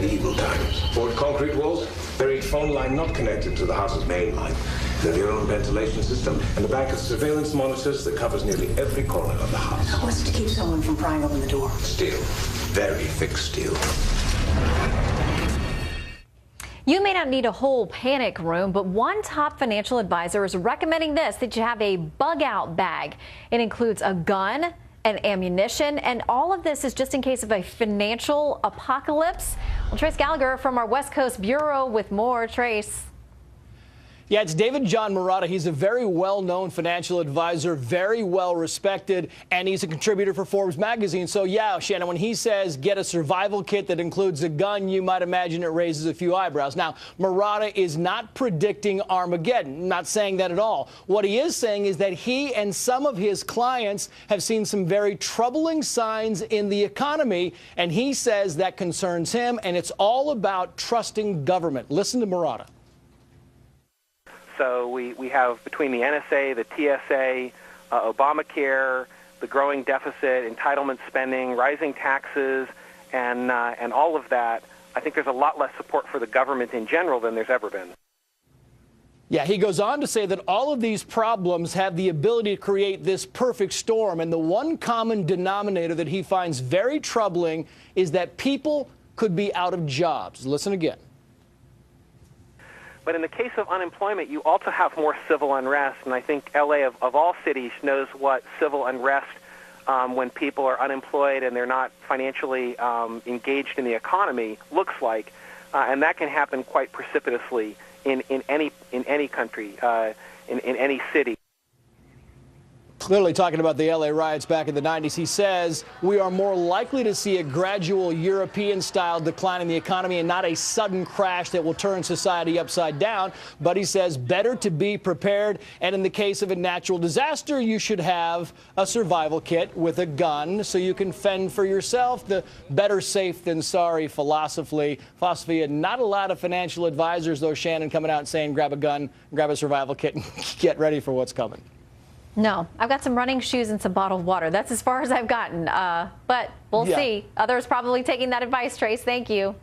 medieval times. Poured concrete walls, buried phone line not connected to the house's main line. They have their own ventilation system and a bank of surveillance monitors that covers nearly every corner of the house. What's to keep someone from prying open the door? Steel. Very thick steel. You may not need a whole panic room, but one top financial advisor is recommending that you have a bug out bag. It includes a gun and ammunition, and all of this is just in case of a financial apocalypse. Well, Trace Gallagher from our West Coast Bureau with more. Trace. Yeah, it's David John Marotta. He's a very well-known financial advisor, very well-respected, and he's a contributor for Forbes magazine. So, yeah, Shannon, when he says get a survival kit that includes a gun, you might imagine it raises a few eyebrows. Now, Marotta is not predicting Armageddon, not saying that at all. What he is saying is that he and some of his clients have seen some very troubling signs in the economy, and he says that concerns him, and it's all about trusting government. Listen to Marotta. So we have between the NSA, the TSA, Obamacare, the growing deficit, entitlement spending, rising taxes, and all of that. I think there's a lot less support for the government in general than there's ever been. Yeah, he goes on to say that all of these problems have the ability to create this perfect storm. And the one common denominator that he finds very troubling is that people could be out of jobs. Listen again. But in the case of unemployment, you also have more civil unrest, and I think L.A. of all cities knows what civil unrest when people are unemployed and they're not financially engaged in the economy looks like, and that can happen quite precipitously in any country, in any city. Clearly talking about the L.A. riots back in the 90s, he says we are more likely to see a gradual European-style decline in the economy and not a sudden crash that will turn society upside down. But he says better to be prepared. And in the case of a natural disaster, you should have a survival kit with a gun so you can fend for yourself. The better safe than sorry philosophy. And not a lot of financial advisors, though, Shannon, coming out and saying grab a gun, grab a survival kit, and get ready for what's coming. No, I've got some running shoes and some bottled water. That's as far as I've gotten. But we'll see. Others probably taking that advice, Trace. Thank you.